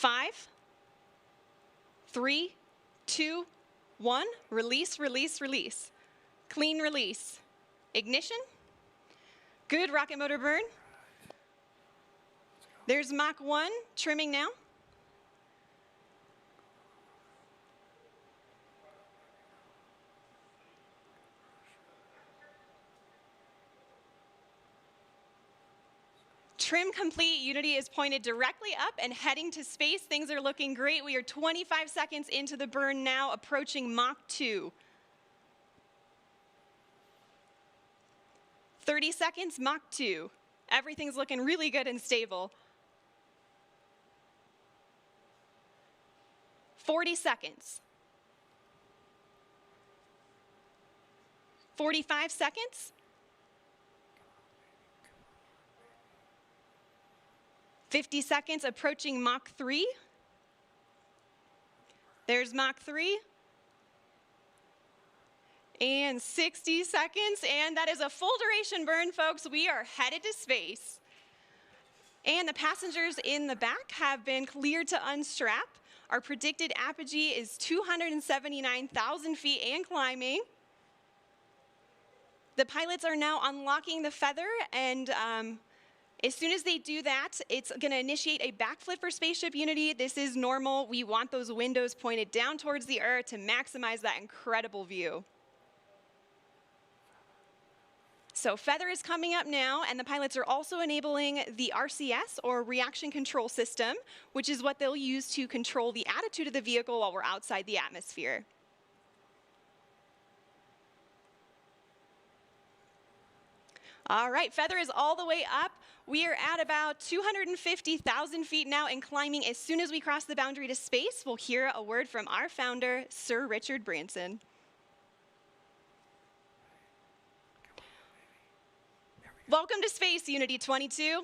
5, 3, 2, 1. Release, release, release. Clean release. Ignition. Good rocket motor burn. There's Mach 1, trimming now. Trim complete. Unity is pointed directly up and heading to space. Things are looking great. We are 25 seconds into the burn now, approaching Mach 2. 30 seconds, Mach 2. Everything's looking really good and stable. 40 seconds. 45 seconds. 50 seconds, approaching Mach 3. There's Mach 3. And 60 seconds, and that is a full duration burn, folks. We are headed to space. And the passengers in the back have been cleared to unstrap. Our predicted apogee is 279,000 feet and climbing. The pilots are now unlocking the feather, and as soon as they do that, it's going to initiate a backflip for Spaceship Unity. This is normal. We want those windows pointed down towards the Earth to maximize that incredible view. So feather is coming up now, and the pilots are also enabling the RCS, or Reaction Control System, which is what they'll use to control the attitude of the vehicle while we're outside the atmosphere. All right, feather is all the way up. We are at about 250,000 feet now and climbing. As soon as we cross the boundary to space, we'll hear a word from our founder, Sir Richard Branson. Welcome to Space, Unity 22.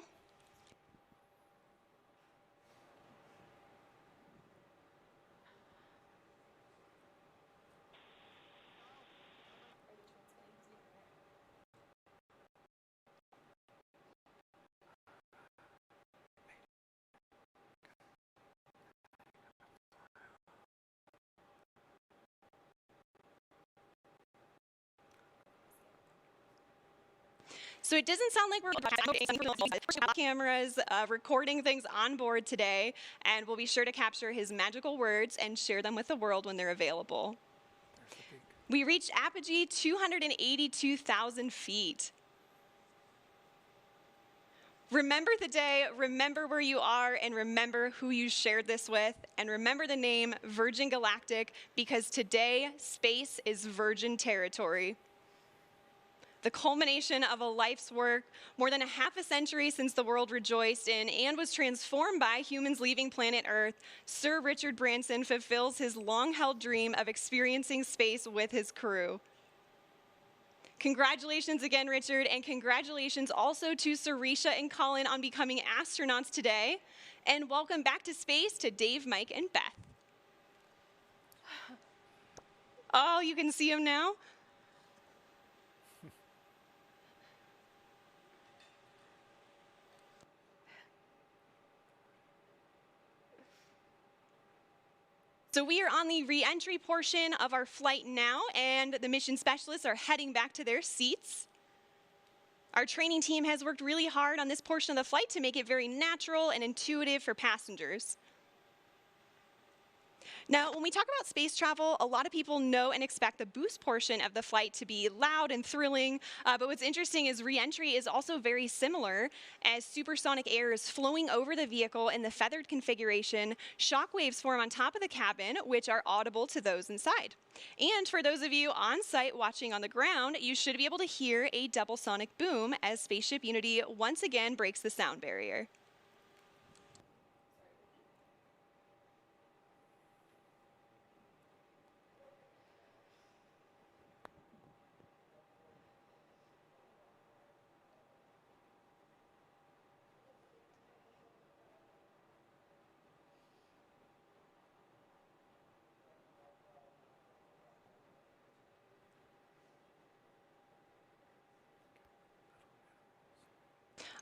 So it doesn't sound like we're cameras recording things on board today, and we'll be sure to capture his magical words and share them with the world when they're available. We reached apogee 282,000 feet. Remember the day, remember where you are, and remember who you shared this with, and remember the name Virgin Galactic, because today, space is virgin territory. The culmination of a life's work, more than a half a century since the world rejoiced in and was transformed by humans leaving planet Earth, Sir Richard Branson fulfills his long-held dream of experiencing space with his crew. Congratulations again, Richard, and congratulations also to Sarisha and Colin on becoming astronauts today. And welcome back to space to Dave, Mike, and Beth. Oh, you can see them now? So we are on the re-entry portion of our flight now, and the mission specialists are heading back to their seats. Our training team has worked really hard on this portion of the flight to make it very natural and intuitive for passengers. Now, when we talk about space travel, a lot of people know and expect the boost portion of the flight to be loud and thrilling, but what's interesting is re-entry is also very similar, as supersonic air is flowing over the vehicle in the feathered configuration. Shock waves form on top of the cabin, which are audible to those inside. And for those of you on site watching on the ground, you should be able to hear a double sonic boom as Spaceship Unity once again breaks the sound barrier.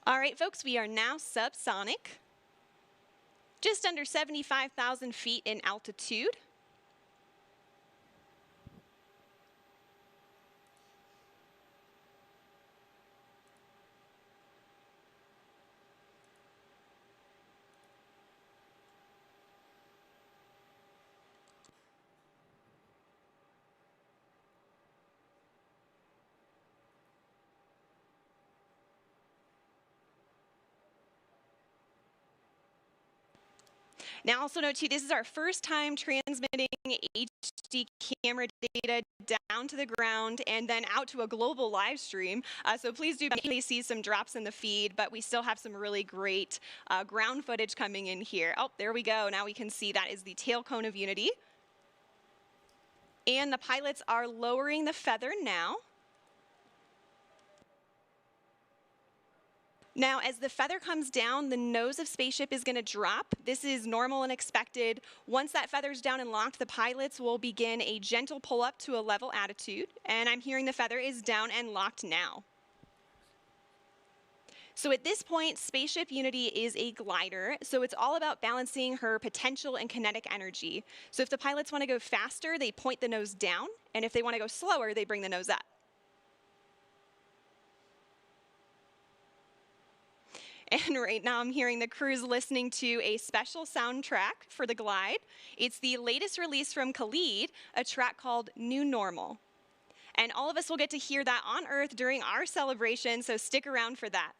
All right, folks, we are now subsonic. just under 75,000 feet in altitude. Now also note too, this is our first time transmitting HD camera data down to the ground and then out to a global live stream. So please do see some drops in the feed, but we still have some really great ground footage coming in here. Oh, there we go. Now we can see that is the tail cone of Unity. And the pilots are lowering the feather now. Now, as the feather comes down, the nose of spaceship is going to drop. This is normal and expected. Once that feather's down and locked, the pilots will begin a gentle pull up to a level attitude. And I'm hearing the feather is down and locked now. So at this point, Spaceship Unity is a glider, so it's all about balancing her potential and kinetic energy. So if the pilots want to go faster, they point the nose down, and if they want to go slower, they bring the nose up. And right now I'm hearing the crew's listening to a special soundtrack for the glide. It's the latest release from Khalid, a track called New Normal. And all of us will get to hear that on Earth during our celebration, so stick around for that.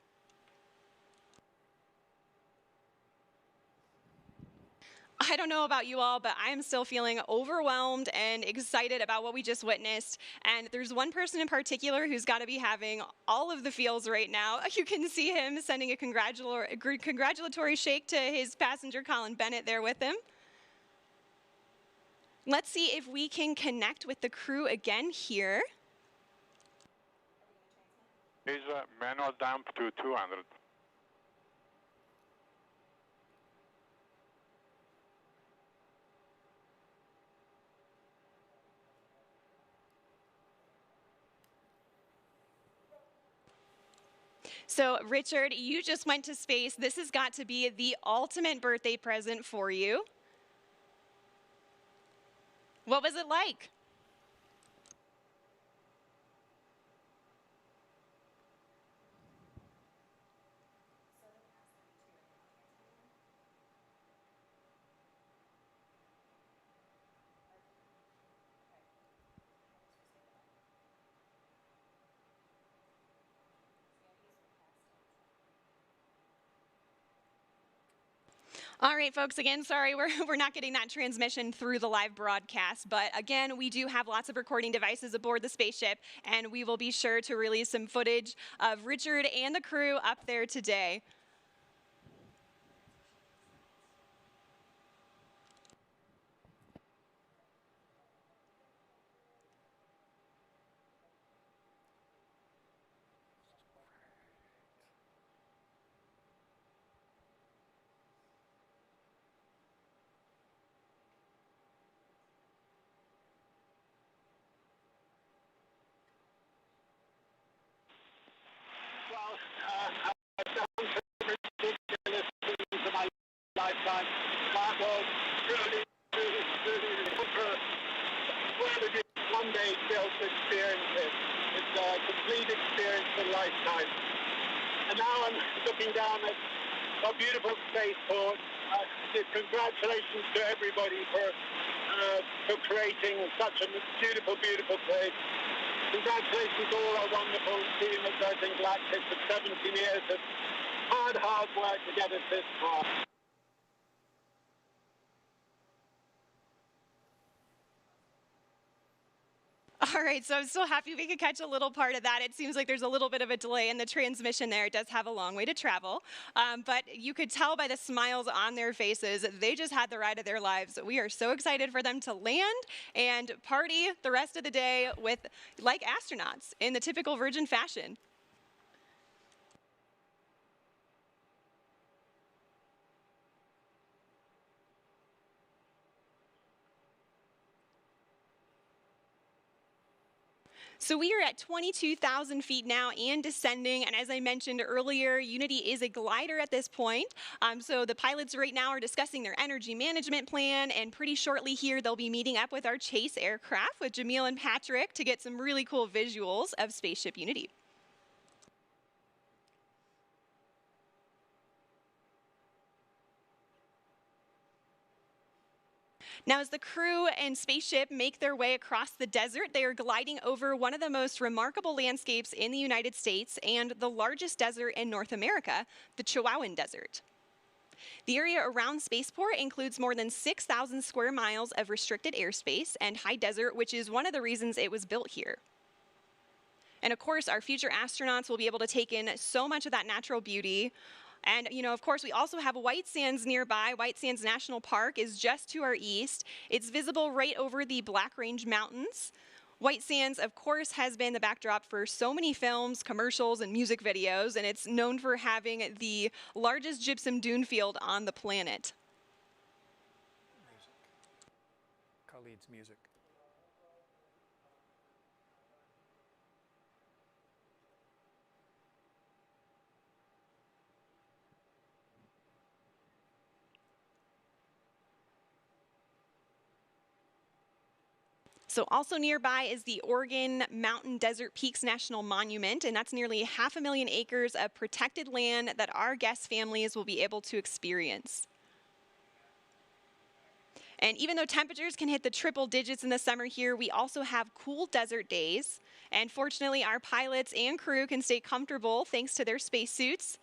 I don't know about you all, but I am still feeling overwhelmed and excited about what we just witnessed. And there's one person in particular who's got to be having all of the feels right now. You can see him sending a congratulatory shake to his passenger, Colin Bennett, there with him. Let's see if we can connect with the crew again here. Is manual dump to 200. So, Richard, you just went to space. This has got to be the ultimate birthday present for you. What was it like? All right, folks, again, sorry, we're not getting that transmission through the live broadcast, but again, we do have lots of recording devices aboard the spaceship, and we will be sure to release some footage of Richard and the crew up there today. I've done some ridiculous things in my lifetime. That was really one day to be able to experience it. It's a complete experience of a lifetime. And now I'm looking down at a beautiful spaceport. Congratulations to everybody for creating such a beautiful, beautiful place. Congratulations to all our wonderful team at Galactic for 17 years of hard work to get us this far. All right, so I'm so happy we could catch a little part of that. It seems like there's a little bit of a delay in the transmission there. It does have a long way to travel. But you could tell by the smiles on their faces, they just had the ride of their lives. We are so excited for them to land and party the rest of the day like astronauts in the typical Virgin fashion. So we are at 22,000 feet now and descending. And as I mentioned earlier, Unity is a glider at this point. So the pilots right now are discussing their energy management plan. And pretty shortly here, they'll be meeting up with our chase aircraft with Jamil and Patrick to get some really cool visuals of Spaceship Unity. Now, as the crew and spaceship make their way across the desert, they are gliding over one of the most remarkable landscapes in the United States and the largest desert in North America, the Chihuahuan Desert. The area around Spaceport includes more than 6,000 square miles of restricted airspace and high desert, which is one of the reasons it was built here. And of course, our future astronauts will be able to take in so much of that natural beauty. And, of course, we also have White Sands nearby. White Sands National Park is just to our east. It's visible right over the Black Range Mountains. White Sands, of course, has been the backdrop for so many films, commercials, and music videos, and it's known for having the largest gypsum dune field on the planet. Khalid's music. So also nearby is the Oregon Mountain Desert Peaks National Monument, and that's nearly 500,000 acres of protected land that our guest families will be able to experience. And even though temperatures can hit the triple digits in the summer here, we also have cool desert days. And fortunately, our pilots and crew can stay comfortable thanks to their spacesuits.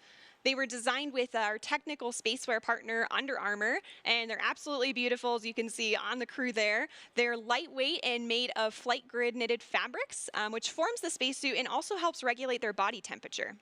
They were designed with our technical spacewear partner, Under Armour, and they're absolutely beautiful, as you can see on the crew there. They're lightweight and made of flight grid knitted fabrics, which forms the spacesuit and also helps regulate their body temperature.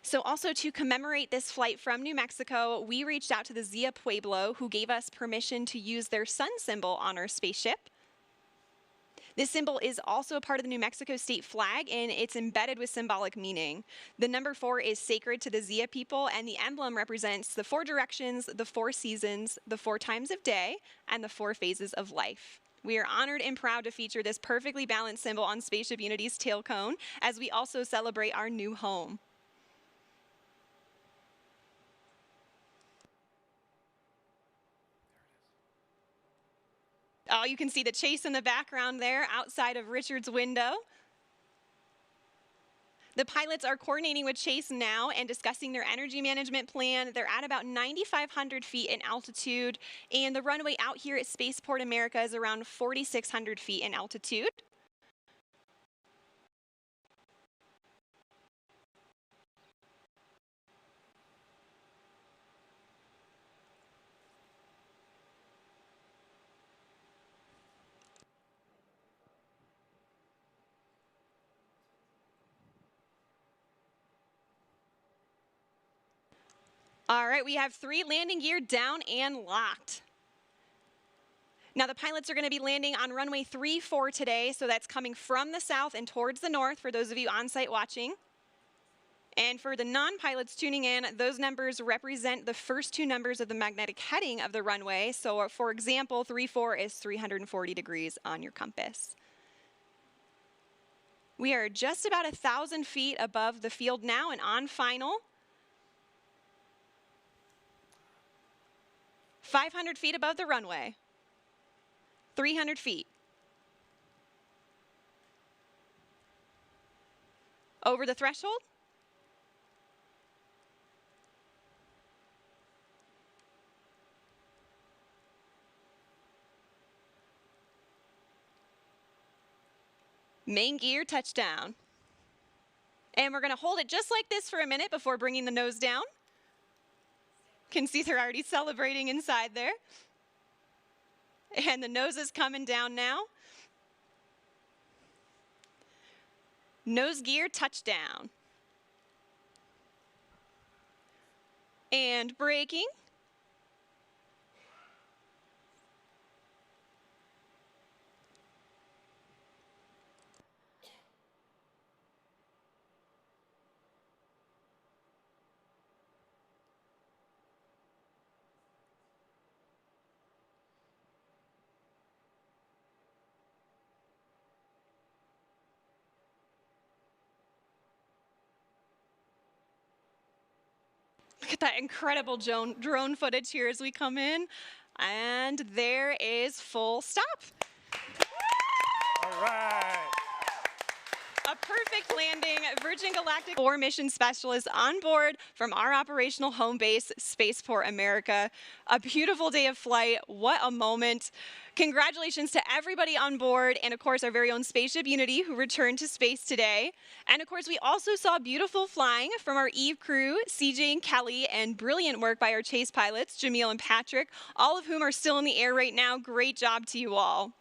So also to commemorate this flight from New Mexico, we reached out to the Zia Pueblo, who gave us permission to use their sun symbol on our spaceship. This symbol is also a part of the New Mexico state flag, and it's embedded with symbolic meaning. The number 4 is sacred to the Zia people, and the emblem represents the 4 directions, the 4 seasons, the 4 times of day, and the 4 phases of life. We are honored and proud to feature this perfectly balanced symbol on Spaceship Unity's tail cone, as we also celebrate our new home. Oh, you can see the chase in the background there outside of Richard's window. The pilots are coordinating with Chase now and discussing their energy management plan. They're at about 9,500 feet in altitude, and the runway out here at Spaceport America is around 4,600 feet in altitude. All right, we have 3 landing gear down and locked. Now the pilots are going to be landing on runway 34 today, so that's coming from the south and towards the north for those of you on site watching. And for the non-pilots tuning in, those numbers represent the first 2 numbers of the magnetic heading of the runway. So for example, 34 is 340 degrees on your compass. We are just about 1,000 feet above the field now and on final. 500 feet above the runway. 300 feet. Over the threshold. Main gear touchdown. And we're going to hold it just like this for a minute before bringing the nose down. Can see they're already celebrating inside there. And the nose is coming down now. Nose gear touchdown. And braking. that incredible drone footage here as we come in. And there is full stop. All right. A perfect landing. Virgin Galactic 4 mission specialists on board from our operational home base, Spaceport America. A beautiful day of flight. What a moment. Congratulations to everybody on board, and of course our very own spaceship Unity, who returned to space today. And of course we also saw beautiful flying from our Eve crew, CJ and Kelly, and brilliant work by our chase pilots, Jamil and Patrick, all of whom are still in the air right now. Great job to you all.